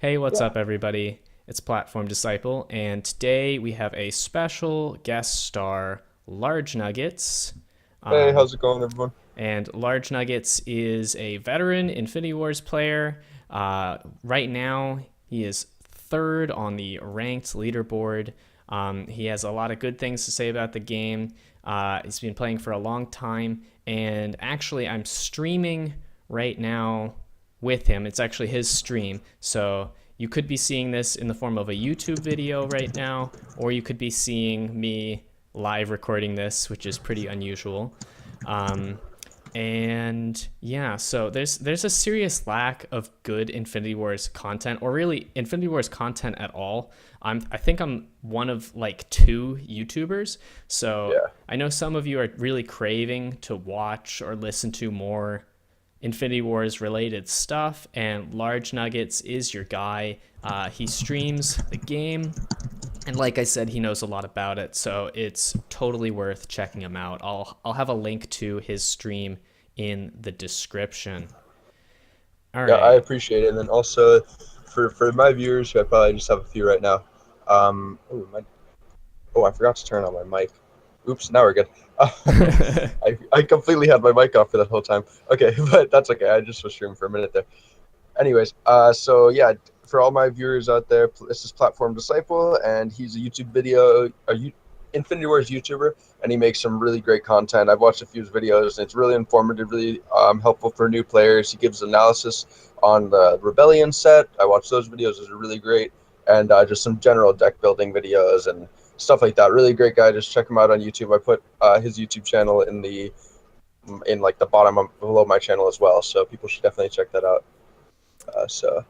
Hey, what's Yeah. up, everybody? It's Platform Disciple, and today we have a special guest star, Large Nuggets. Hey, Um, how's it going, everyone? and Large Nuggets is a veteran Infinity Wars player. Right now, he is third on the ranked leaderboard. He has a lot of good things to say about the game. He's been playing for a long time, and actually, I'm streaming right now with him. It's actually his stream. So you could be seeing this in the form of a YouTube video right now, or you could be seeing me live recording this, which is pretty unusual. Um, and yeah, so there's a serious lack of good Infinity Wars content, or really Infinity Wars content at all. I think I'm one of like two YouTubers, so Yeah. I know some of you are really craving to watch or listen to more Infinity Wars related stuff, and Large Nuggets is your guy. He streams the game, and like I said, he knows a lot about it, so it's totally worth checking him out. I'll have a link to his stream in the description. All Yeah, I right. appreciate it. And then also for my viewers, who I probably just have a few right now. I forgot to turn on my mic. Oops, now we're good. I completely had my mic off for that whole time. Okay, but that's okay. I just was streaming for a minute there. Anyways, so yeah, for all my viewers out there, this is Platform Disciple, and he's a Infinity Wars YouTuber, and he makes some really great content. I've watched a few of his videos, and it's really informative, really helpful for new players. He gives analysis on the Rebellion set. I watched those videos; those are really great, and just some general deck building videos and stuff like that. Really great guy. Just check him out on YouTube. I put his YouTube channel in like the bottom below my channel as well, so people should definitely check that out. So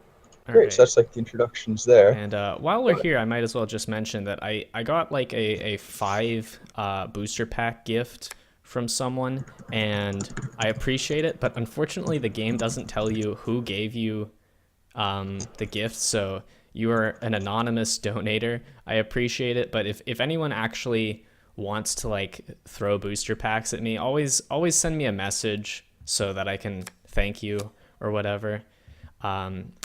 All great. So right. that's like the introductions there. And while we're Okay. here, I might as well just mention that I got like a five booster pack gift from someone, and I appreciate it. But unfortunately, the game doesn't tell you who gave you the gift, so you are an anonymous donator. I appreciate it, but if anyone actually wants to like throw booster packs at me, always send me a message so that I can thank you or whatever.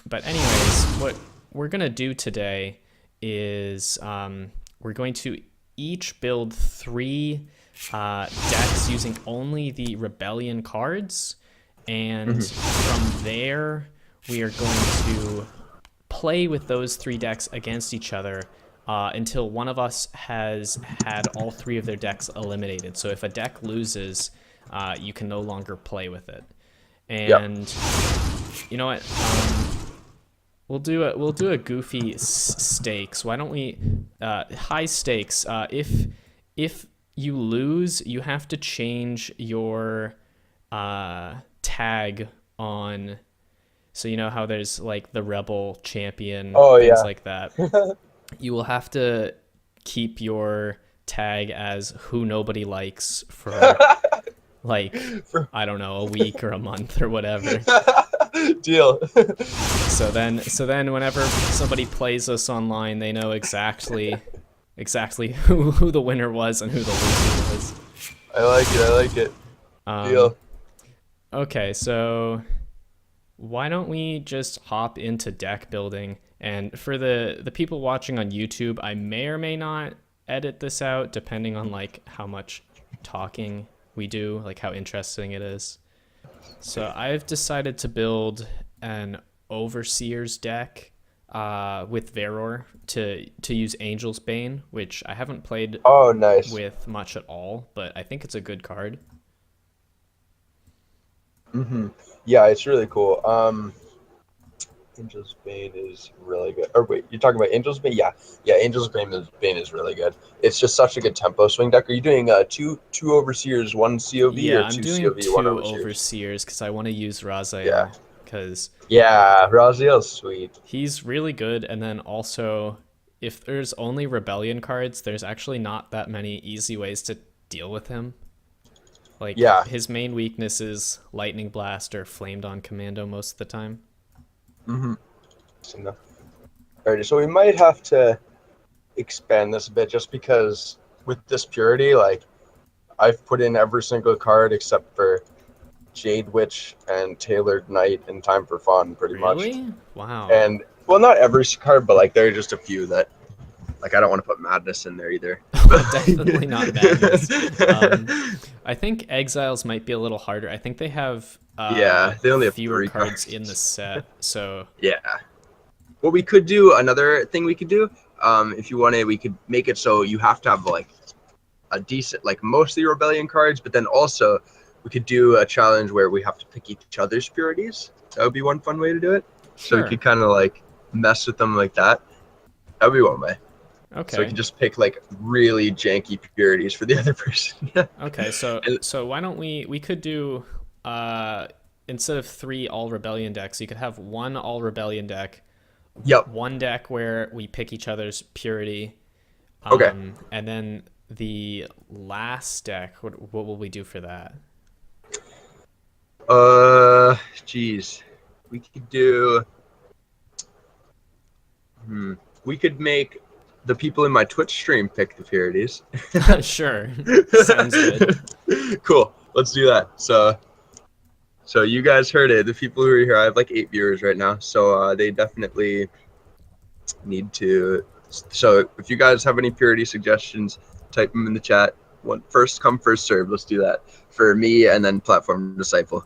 But anyways, what we're gonna do today is we're going to each build three decks using only the Rebellion cards, and Hmm. from there we are going to play with those three decks against each other until one of us has had all three of their decks eliminated. So if a deck loses, you can no longer play with it. Yeah. And you know what? We'll do a goofy stakes. Why don't we high stakes? If you lose, you have to change your tag on. So you know how there's like the rebel champion, Oh things yeah. like that. You will have to keep your tag as who nobody likes for like For- I don't know, a week or a month or whatever. Deal. So then whenever somebody plays us online, they know exactly who the winner was and who the loser was. I like it. I like it. Um, Deal. okay, so why don't we just hop into deck building? And for the people watching on YouTube, I may or may not edit this out depending on like how much talking we do, like how interesting it is. So I've decided to build an Overseer's deck with Veror to use Angel's Bane, which I haven't played Oh, nice. with much at all, but I think it's a good card. Hmm. Yeah, it's really cool. Angel's Bane is really good. Or wait, you're talking about Angel's Bane? Yeah, yeah. Angel's Bane is really good. It's just such a good tempo swing deck. Are you doing two overseers, one COV, Yeah, or I'm two doing COV, one two overseers? Overseers because I want to use Yeah, Raziel because yeah. Raziel's sweet. he's really good. And then also, if there's only Rebellion cards, there's actually not that many easy ways to deal with him. Like, Yeah. his main weakness is Lightning Blast or Flamed on Commando most of the time. Mm-hmm. Alrighty, so we might have to expand this a bit just because with this purity, like I've put in every single card except for Jade Witch and Tailored Knight in Time for Fun, pretty much. Really? And Wow. Well, not every card, but like there are just a few that like I don't want to put Madness in there either. Oh, definitely not Madness. I think Exiles might be a little harder. I think they have Yeah, they only have fewer three cards in the cards. set. So Yeah. What we could do, another thing we could do, if you wanted, we could make it so you have to have like a decent, like mostly Rebellion cards, but then also we could do a challenge where we have to pick each other's purities. That would be one fun way to do it. So we sure. could kind of like mess with them like that. That would be one way. So we Okay. can just pick like really janky purities for the other person. Okay. So And, so why don't we could do uh instead of 3 all rebellion decks, you could have one all rebellion deck, yep. one deck where we pick each other's purity, Okay. and then the last deck, what will we do for that? Geez, we could do. Hmm. We could make the people in my Twitch stream pick the purities. Sure. Sounds good. Cool. Let's do that. So you guys heard it. The people who are here, I have like 8 viewers right now, so they definitely need to. So if you guys have any purity suggestions, type them in the chat. One first come, first serve. Let's do that for me and then Platform Disciple.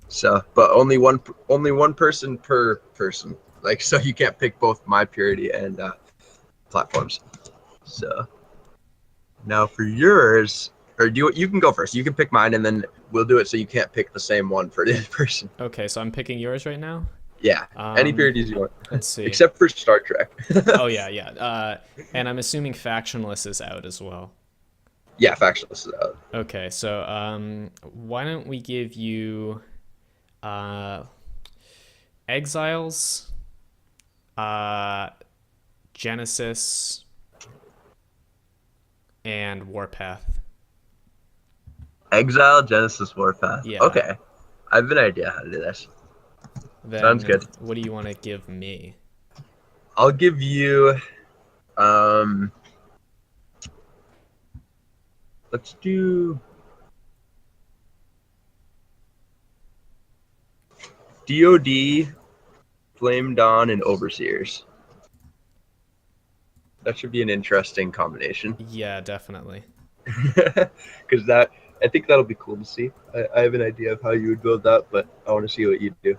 So, but only one person per person. Like, so you can't pick both my purity and platforms. So now for yours, or do you can go first. You can pick mine, and then we'll do it so you can't pick the same one for the other person. Okay, so I'm picking yours right now. Yeah, any purities you want, Let's see. except for Star Trek. Oh yeah, yeah. And I'm assuming factionless is out as well. Yeah, factionless is out. Okay, so why don't we give you uh, Exiles, Genesis, and Warpath. Exile, Genesis, Warpath. Yeah. Okay, I have an idea how to do this. Then Sounds good. what do you want to give me? I'll give you. Let's do DoD, Flame Dawn, and Overseers. That should be an interesting combination. Yeah, definitely. Because that, I think that'll be cool to see. I have an idea of how you would build that, but I want to see what you do.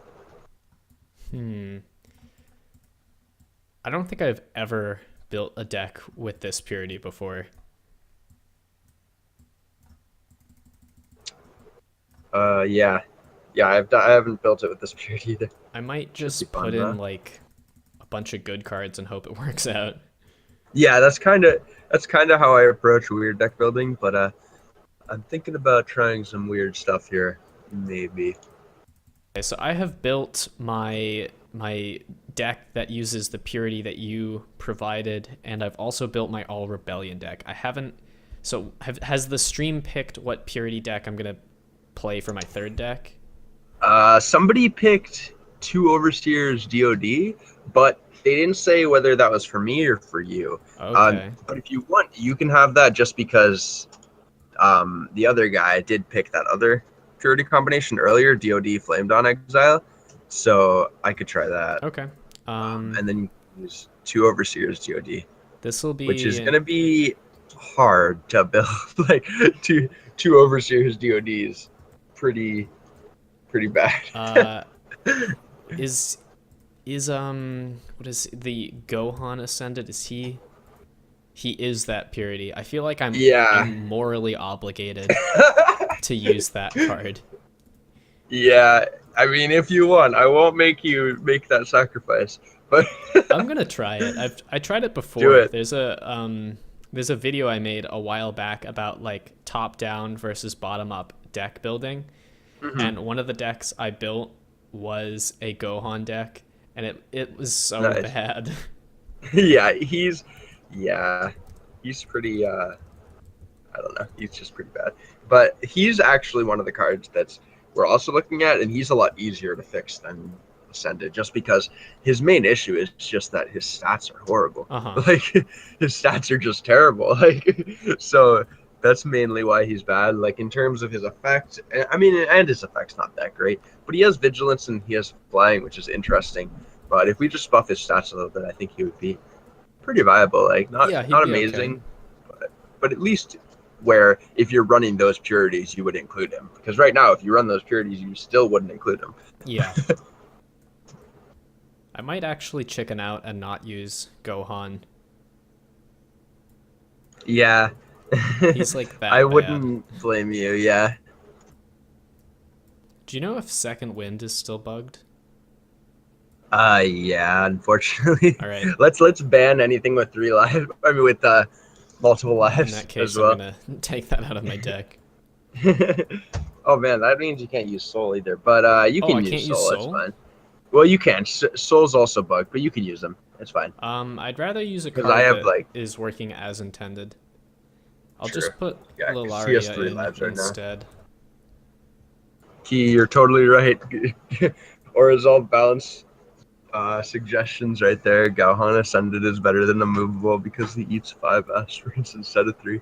I don't think I've ever built a deck with this purity before. Yeah, I haven't built it with this period either. I might just Should be fun, put in though. like a bunch of good cards and hope it works out. Yeah, that's kind of how I approach weird deck building, but I'm thinking about trying some weird stuff here, maybe. Okay, so I have built my deck that uses the purity that you provided, and I've also built my all rebellion deck. I haven't. So has the stream picked what purity deck I'm gonna play for my third deck? Somebody picked 2 Overseers DoD, but they didn't say whether that was for me or for you. Okay. But if you want, you can have that just because the other guy did pick that other purity combination earlier, DoD Flame Dawn Exile. So I could try that. Okay. And then you can use 2 Overseers DoD, This will be which is going to be hard to build. Like two Overseers DoDs, pretty bad. is what is the Gohan Ascended? Is he is that purity. I feel like I'm morally obligated to use that card. Yeah, I mean, if you want, I won't make you make that sacrifice, but I'm gonna try it. I tried it before. Do it. There's a video I made a while back about like top down versus bottom up deck building, and one of the decks I built was a Gohan deck, and it was so Nice. bad. yeah, he's pretty. I don't know. He's just pretty bad, but he's actually one of the cards that's we're also looking at, and he's a lot easier to fix than Ascended, just because his main issue is just that his stats are horrible. Like his stats are just terrible. Like so that's mainly why he's bad. Like in terms of his effect, I mean, and his effect's not that great, but he has vigilance and he has flying, which is interesting. But if we just buff his stats a little bit, I think he would be pretty viable. Like Yeah, he'd not be okay. amazing, but at least where if you're running those purities, you would include him. Because right now, if you run those purities, you still wouldn't include him. Yeah. I might actually chicken out and not use Gohan. Yeah, He's like I that bad. wouldn't blame you. Yeah. Do you know if Second Wind is still bugged? Yeah. Unfortunately, All right. let's ban anything with 3 lives. I mean, with multiple In lives that as case, I'm well. gonna take that out of my deck. Oh man, that means you can't use Soul either. But you Oh, I can use can't use Soul. It's Soul? fine. Well, you can. Soul's also bugged, but you can use them. It's fine. I'd rather use a Because I card have that like, is working as intended. I'll sure. just put Yeah, because he has Lilaria three in lives right now. instead. Key, you're totally right. Orizal balance suggestions right there. Galhan Ascended is better than a movable because he eats 5 aspirins instead of 3.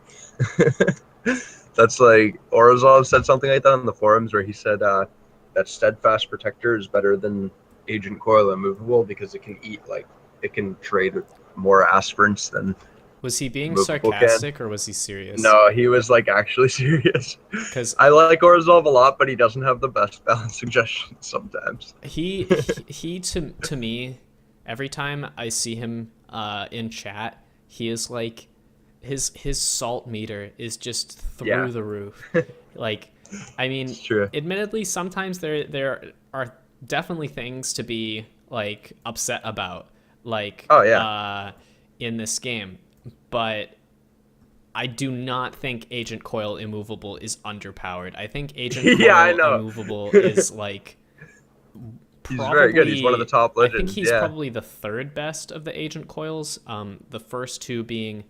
That's like Orizal said something like that on the forums where he said that Steadfast Protector is better than Agent Coil Immovable because it can eat like it can trade more aspirants than Was he being Immovable can. sarcastic or was he serious? No, he was like actually serious. Because I like Orzhov a lot, but he doesn't have the best balance suggestions sometimes. he to me, every time I see him in chat, he is like his salt meter is just Yeah, through the roof. Like, I mean, it's true. admittedly, sometimes there are definitely things to be like upset about, like Oh yeah, in this game, but I do not think Agent Coil Immovable is underpowered. I think Agent yeah, I Coil know. Immovable is like He's very good. He's one of the probably, top I think legends. he's Yeah. probably the third best of the Agent Coils. The first two being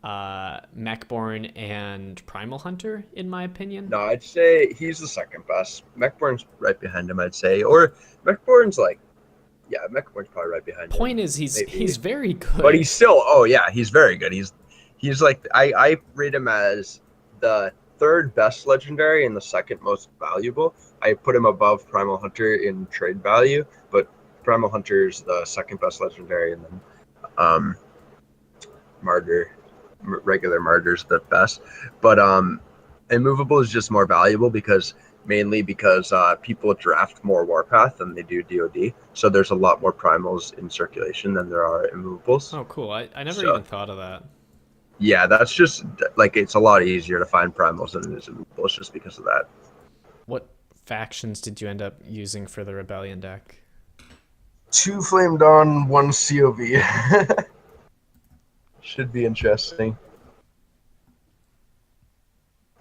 Mechborn and Primal Hunter, in my opinion. No, I'd say he's the second best. Mechborn's right behind him, I'd say. Or Mechborn's like, yeah, Mechborn's probably right behind him, Point is, he's maybe. very But good. he's still, oh yeah, he's very good. He's like I rate him as the third best legendary and the second most valuable. I put him above Primal Hunter in trade value, but Primal Hunter is the second best legendary, and then um, Martyr, regular Martyr's the best. But Immovable is just more valuable because mainly because people draft more Warpath than they do DoD. So there's a lot more primals in circulation than there are immovables. Oh, cool. I never So even thought of that. yeah, that's just like it's a lot easier to find primals than it is immovables just because of that. What factions did you end up using for the Rebellion deck? 2 Flame Dawn, 1 COV. Should be interesting.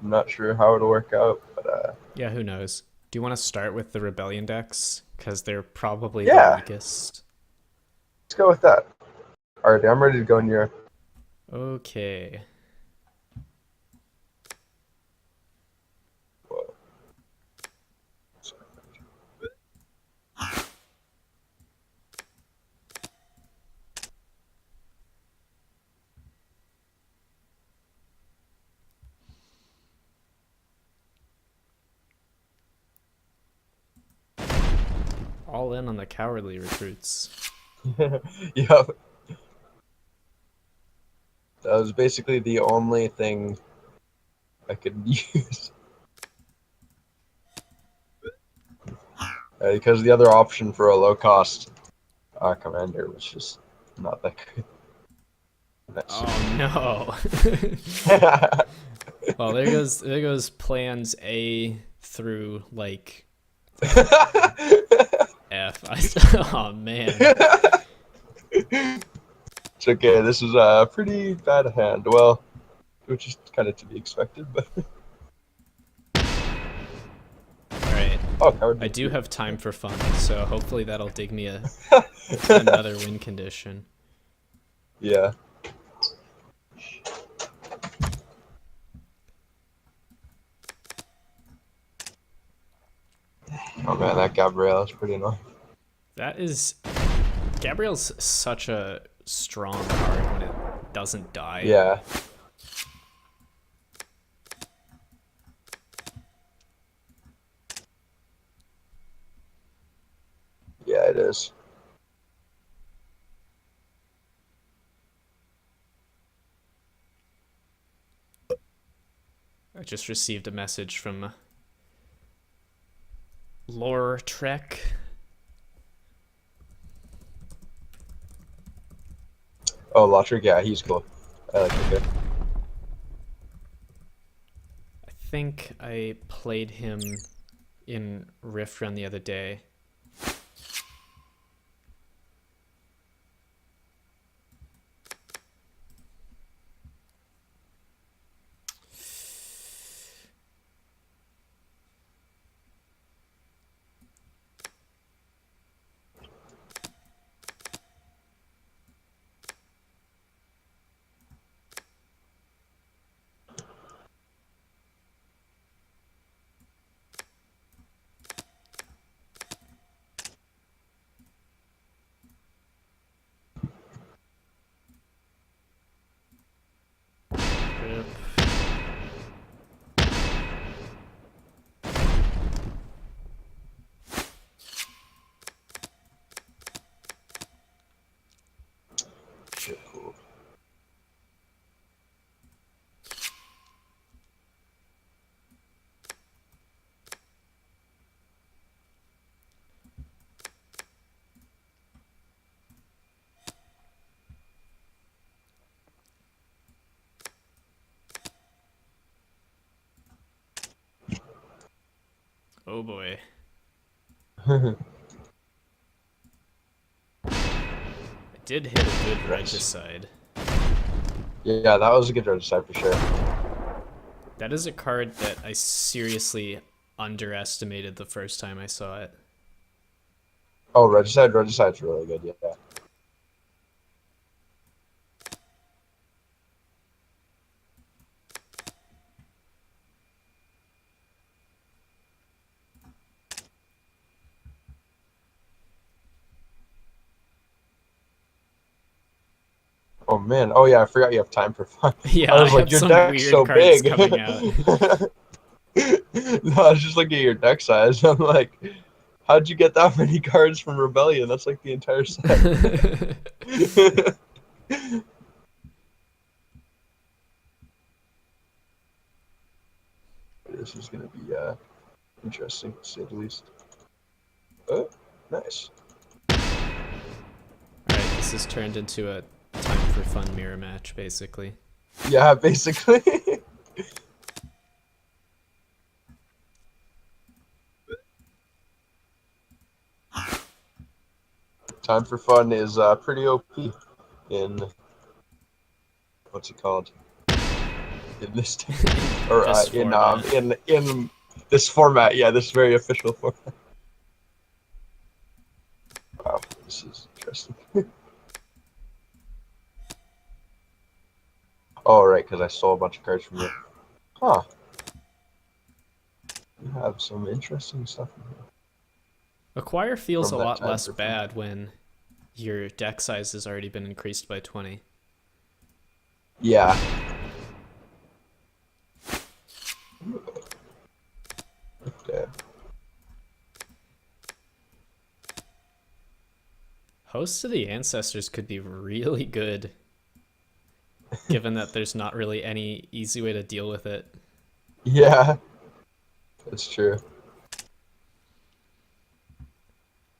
I'm not sure how it'll work out, but Yeah, who knows? Do you want to start with the Rebellion decks? Because they're probably the yeah, weakest. let's go with that. Alright, I'm ready to go in your. Okay. All in on the cowardly recruits. Yeah, that was basically the only thing I could use. Because the other option for a low cost commander was just not that good. Nice. Oh no. Well, there goes plans A through like F. Oh man. It's okay. This is a pretty bad hand. Well, which is kind of to be expected, but All right. oh, coward. I do have time for fun, so hopefully that'll dig me another win condition. Yeah. Oh man, that Gabrielle is pretty annoying. That is, Gabriel's such a strong card when it doesn't die. Yeah. Yeah, it is. I just received a message from Lore Trek. Oh, Lotrick, yeah, he's cool. I like him. I think I played him in Rift Run the other day. Rip. Shit, cool. Oh boy. I did hit a good regicide. Yeah, that was a good regicide for sure. That is a card that I seriously underestimated the first time I saw it. Oh, regicide's really good, yeah. Oh man, oh yeah, I forgot you have time for fun. Yeah, I I was like, have your some deck's weird so cards big. coming out. No, I was just looking at your deck size. I'm like, how'd you get that many cards from Rebellion? That's like the entire set. This is gonna be interesting, to say the least. Oh, nice. Alright, this has turned into a time for fun mirror match, basically. Yeah, basically. Time for fun is pretty OP in what's it called? In this or This format. in this format. Yeah, this very official format. Wow, this is interesting. Oh, right, because I stole a bunch of cards from you. Huh. You have some interesting stuff in here Acquire feels from a that lot time less for fun. bad when your deck size has already been increased by 20. Yeah. Okay. Host of the Ancestors could be really good, given that there's not really any easy way to deal with it. Yeah, that's true.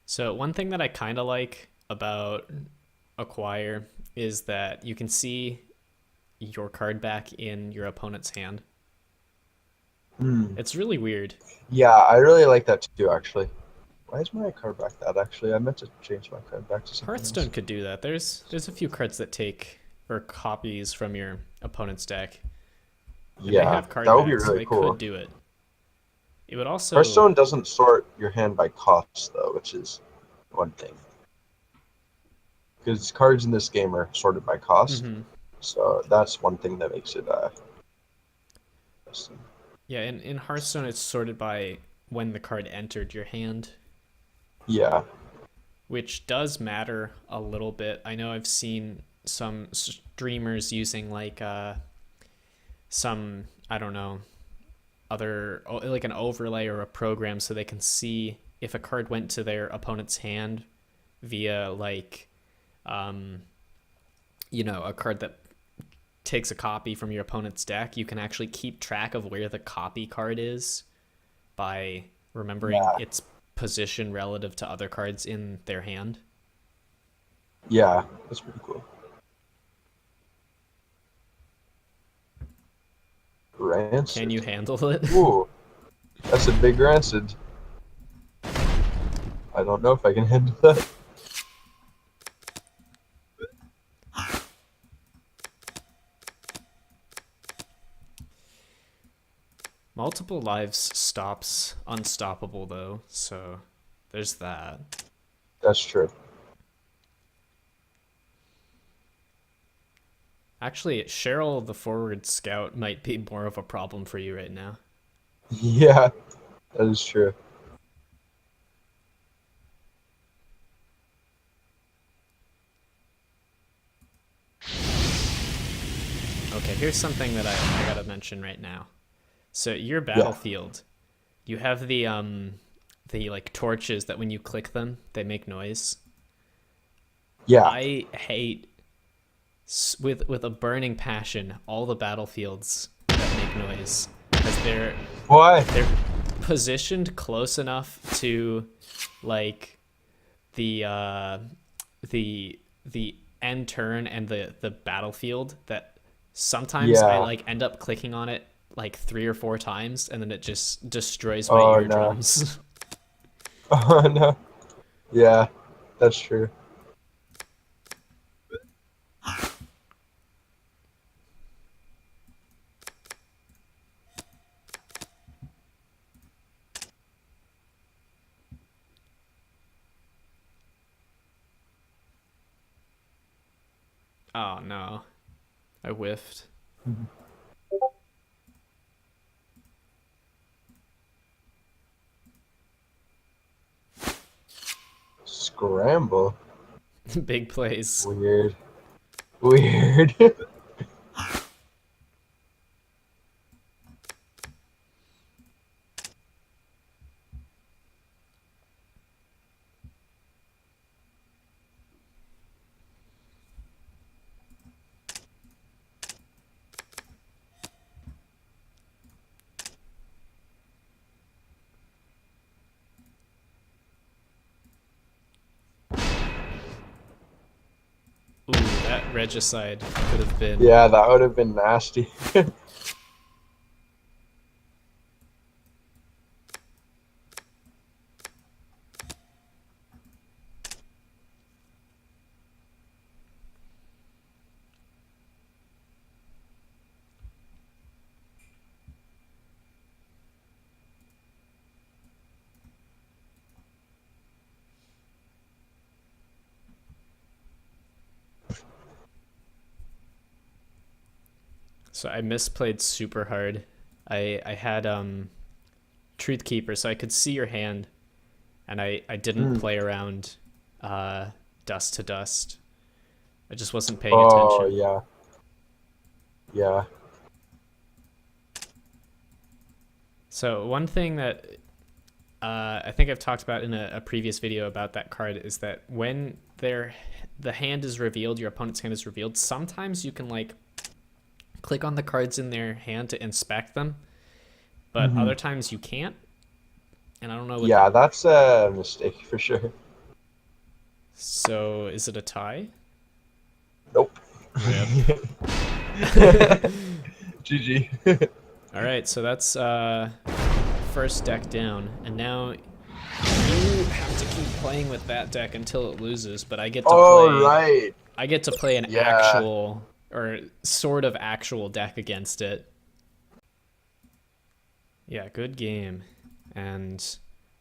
So one thing that I kind of like about Acquire is that you can see your card back in your opponent's hand. Hmm. It's really weird. Yeah, I really like that too, actually. Why is my card back that, actually? I meant to change my card back to something else. Hearthstone could do that. There's a few cards that take or copies from your opponent's deck, and they Yeah, have card that would be backs, so really they could cool. do it. It would also, Hearthstone doesn't sort your hand by cost, though, which is one thing. Because cards in this game are sorted by cost, mhm. so that's one thing that makes it interesting. Yeah, in Hearthstone it's sorted by when the card entered your hand, Yeah. which does matter a little bit. I know I've seen some streamers using like some, I don't know, other like an overlay or a program so they can see if a card went to their opponent's hand via like a card that takes a copy from your opponent's deck, you can actually keep track of where the copy card is by remembering Yeah. its position relative to other cards in their hand. Yeah, that's pretty cool. Can you Rancid. handle it? Ooh, that's a big rancid. I don't know if I can handle that. Multiple lives stops unstoppable though, so there's that. That's true. Actually, Cheryl the forward scout might be more of a problem for you right now. Yeah, that is true. Okay, here's something that I gotta mention right now. So your Yeah, battlefield, you have the like torches that when you click them, they make noise. yeah. I hate with a burning passion all the battlefields that make noise because Why? they're positioned close enough to like the the end turn and the battlefield that sometimes I Yeah. like end up clicking on it like 3 or 4 times and then it just destroys my Oh no. eardrums. Oh no. Yeah, that's true. Oh no, I whiffed. Scramble. Big plays. Weird. Weird. Ooh, that regicide could have been. Yeah, that would have been nasty. So I misplayed super hard. I had Truth Keeper, so I could see your hand, and I didn't Hmm. play around uh, dust to dust. I just wasn't paying Oh attention. yeah. Yeah. So one thing that I think I've talked about in a previous video about that card is that when the hand is revealed, your opponent's hand is revealed. Sometimes you can like click on the cards in their hand to inspect them, but Hmm. other times you can't. And I don't know what the. Yeah, that's a mistake for sure. So is it a tie? Nope. Rip. GG. All right, so that's first deck down, and now you have to keep playing with that deck until it loses. But I get to All play. right. I get to play an Yeah. actual or sort of actual deck against it. Yeah, good game, and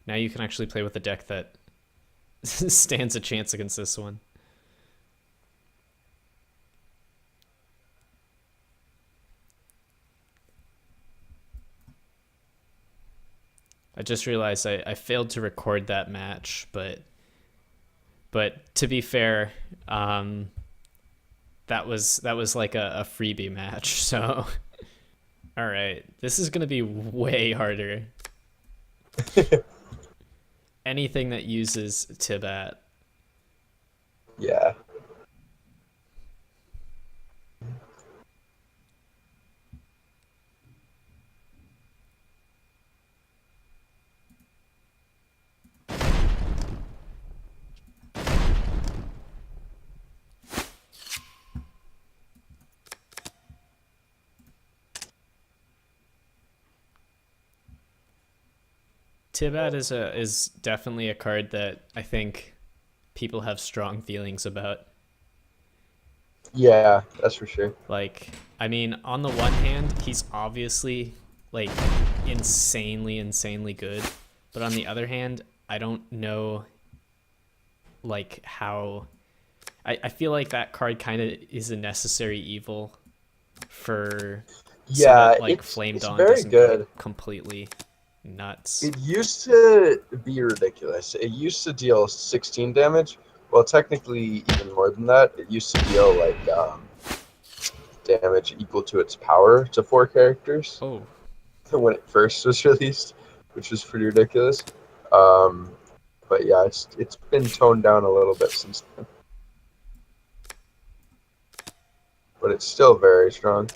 now you can actually play with a deck that stands a chance against this one. I just realized I failed to record that match, but to be fair, that was like a freebie match. So all right, this is gonna be way harder. Anything that uses Tibat. Yeah. Tibet is definitely a card that I think people have strong feelings about. Yeah, that's for sure. Like, I mean, on the one hand, he's obviously like insanely good, but on the other hand, I don't know like how I feel like that card kind of is a necessary evil for so Yeah, that like Flame it's Dawn very doesn't go good. completely nuts. It used to be ridiculous. It used to deal 16 damage. Well, technically even more than that. It used to deal like damage equal to its power to 4 characters Oh, when it first was released, which was pretty ridiculous. Um, but yeah, it's been toned down a little bit since then, but it's still very strong.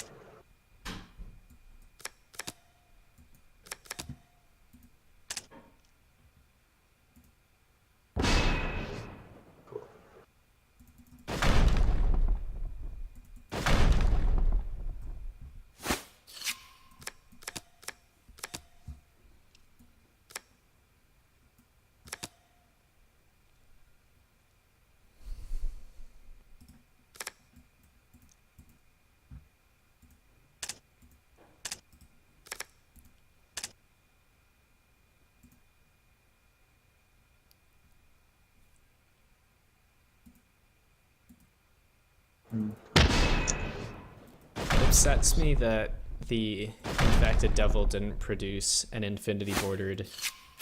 it upsets me that the infected devil didn't produce an infinity bordered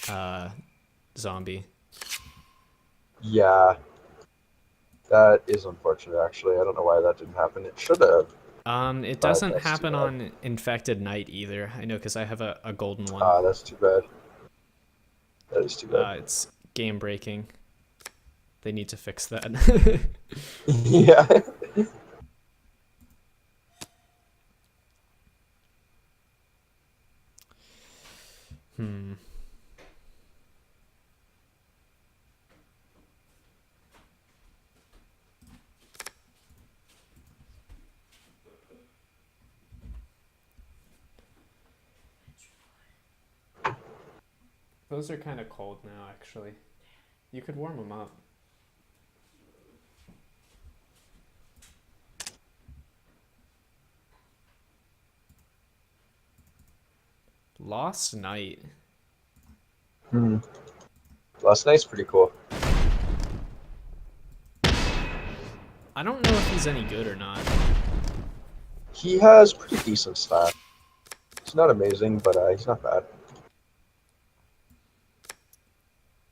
uh, zombie. Yeah, that is unfortunate. Actually, I don't know why that didn't happen. It should have. It But doesn't that's too happen bad. on infected knight either. I know because I have a golden one. That's too bad. That is too bad. It's game breaking. They need to fix that. Yeah. Hmm. Those are kind of cold now, actually. You could warm them up. Lost Night. Hmm. Last night's pretty cool. I don't know if he's any good or not. He has pretty decent stats. He's not amazing, but he's not bad.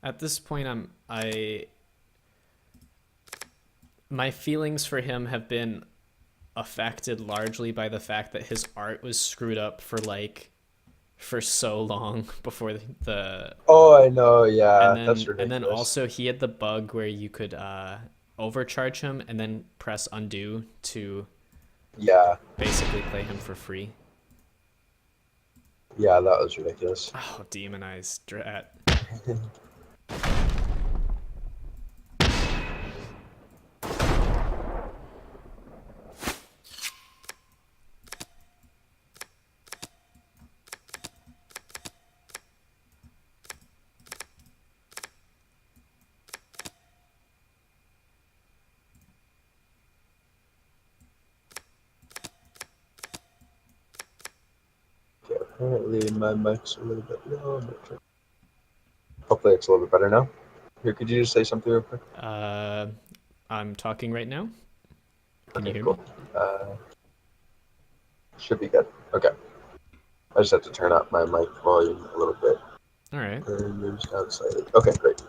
At this point, my feelings for him have been affected largely by the fact that his art was screwed up for so long before the Oh, I know. and Yeah, that's then ridiculous. also he had the bug where you could overcharge him and then press undo to Yeah, basically play him for free. yeah, that was ridiculous. Oh, demonized drat. Okay, apparently my mic's a little bit low. Hopefully it's a little bit better now. Here, could you just say something real quick? Uh, I'm talking right now. Can you Okay, hear me? cool. Should be good. Okay. I just have to turn up my mic volume a little bit. All right. And maybe just outside. Okay, great.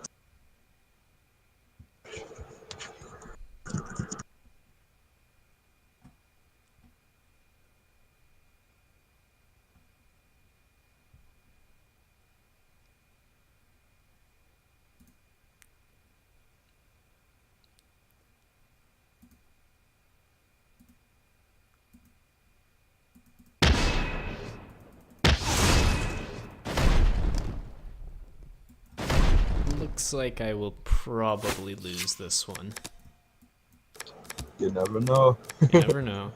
Looks like I will probably lose this one. You never know. You never know.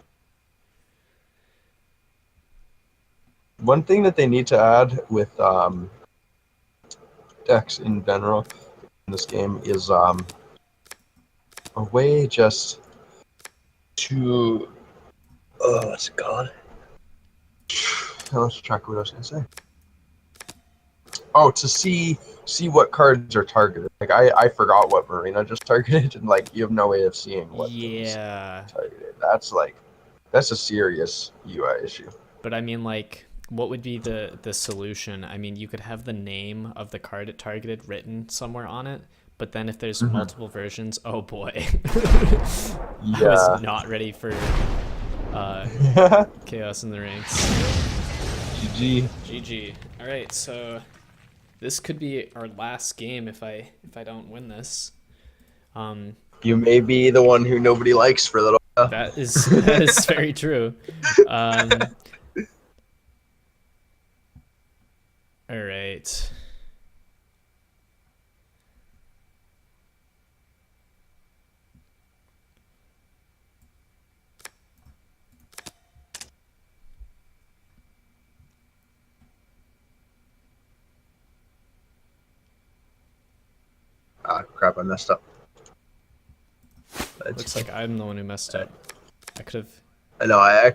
One thing that they need to add with decks in general in this game is a way just to what's it called? Let's track what I was gonna say. Oh, to see what cards are targeted. Like I forgot what Marina just targeted, and like you have no way of seeing what things Yeah. targeted. That's a serious UI issue. But I mean, like, what would be the solution? I mean, you could have the name of the card it targeted written somewhere on it, but then if there's Mm-hmm. multiple versions, oh boy. I was Yeah. not ready for uh, chaos in the ranks. GG. GG. All right, so this could be our last game if I don't win this. Um, You may be the one who nobody likes for a little while. that is very true. Um, all right. Ah, crap! I messed up. Looks like I'm the one who messed up. I could have. I know. I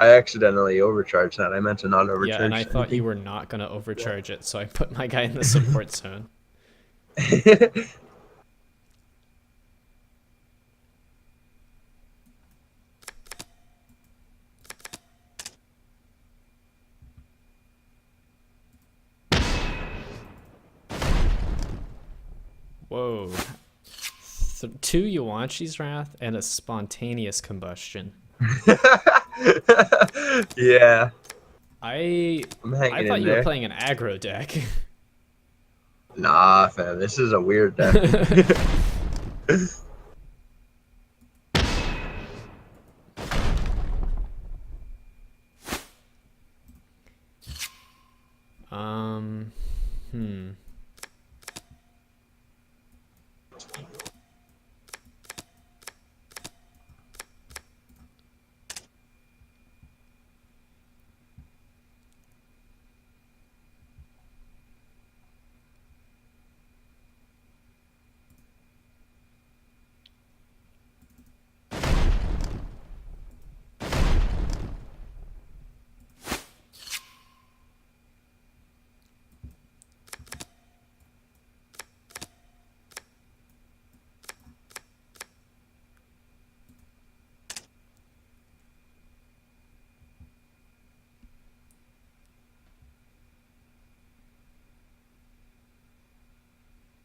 accidentally overcharged that. I meant to not Yeah, and I overcharge thought you anything. were not going to overcharge it, so I put my guy in the support zone. Whoa. Two Yuanchi's Wrath and a spontaneous combustion. Yeah, I I'm I hanging thought in you were there. playing an aggro deck. Nah, fam, this is a weird deck. um, hmm.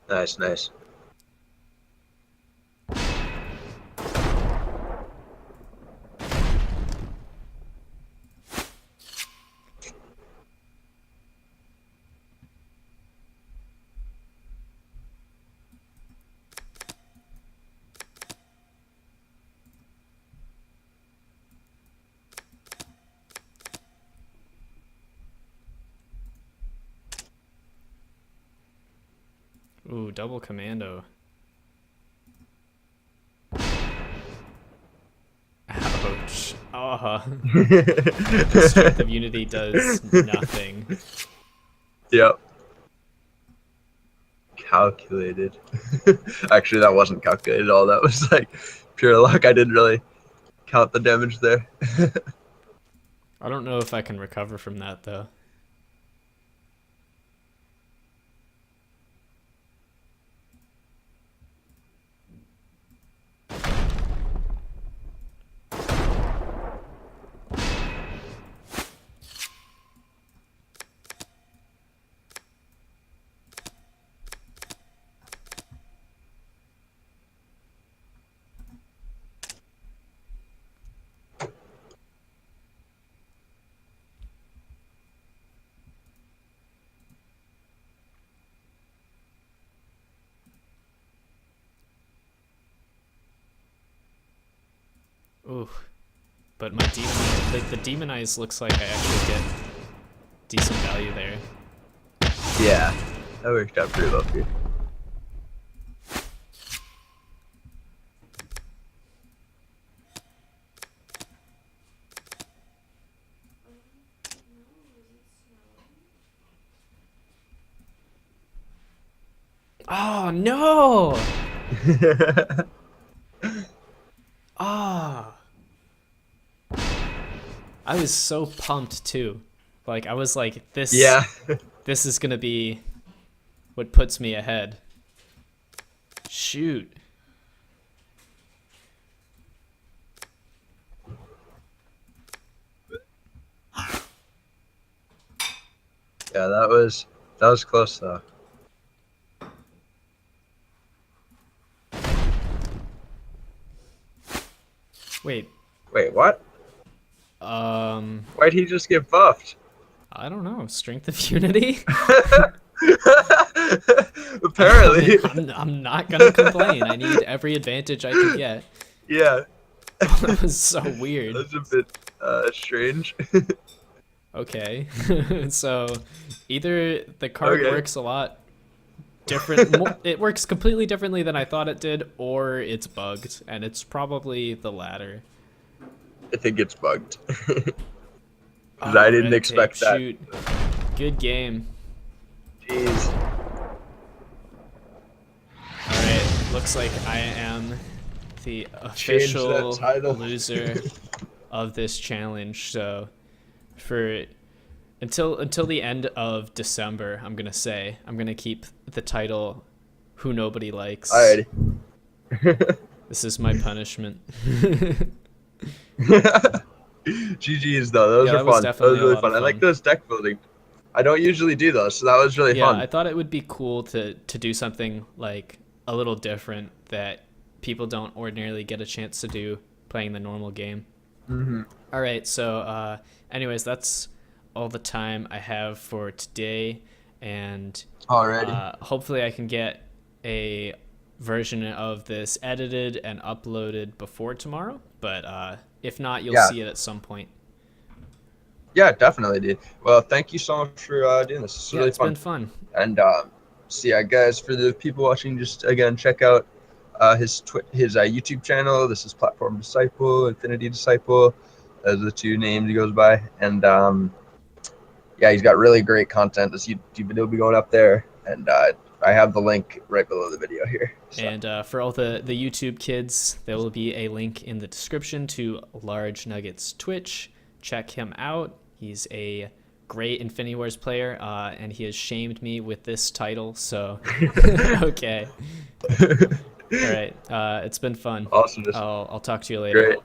Nice, nice. Ooh, double commando. Ouch. The strength of unity does nothing. Yep. Calculated. Actually, that wasn't calculated at all. That was like pure luck. I didn't really count the damage there. I don't know if I can recover from that though. Ooh. But my the demonize looks like I actually get decent value there. Yeah, that worked out pretty well for you. Oh no! Ah, I was so pumped too. Like I was like, Yeah. this is gonna be what puts me ahead. Shoot. Yeah, that was close though. Wait. Wait, what? Um, Why'd he just get buffed? I don't know. Strength of unity. I mean, Apparently. I'm not gonna complain. I need every advantage I can get. Yeah, That was so weird. that's a bit strange. Okay, so either the card Okay. works a lot different, it works completely differently than I thought it did, or it's bugged, and it's probably the latter. I think it's bugged. Because I Oh, didn't red tape. expect that. Shoot. Good game. Jeez. All right, looks like I am the Change that official title. loser of this challenge. So for until the end of December, I'm gonna keep the title "Who Nobody Likes." Alrighty. This is my punishment. GG's though. Those Yeah, are that was fun. That was definitely a really lot of fun. I like fun. those deck building. I don't usually do those, so that was really Yeah, fun. I thought it would be cool to do something like a little different that people don't ordinarily get a chance to do playing the normal game. Hmm. All right, so anyways, that's all the time I have for today, and Alrighty. hopefully I can get a version of this edited and uploaded before tomorrow. But if not, you'll Yeah. see it at some point. Yeah, definitely, dude. Well, thank you so much for doing this. This is Yeah, really it's fun. been fun. And so yeah, guys, for the people watching, just again check out his YouTube channel. This is Platform Disciple, Infinity Disciple. Those are the two names he goes by. And yeah, he's got really great content. This YouTube video will be going up there, and I have the link right below the video here. So. And for all the YouTube kids, there will be a link in the description to Large Nuggets Twitch. Check him out. He's a great Infinity Wars player, and he has shamed me with this title. So, okay. All right. It's been fun. Awesome. I'll talk to you later. Great.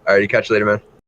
All right, catch you later, man.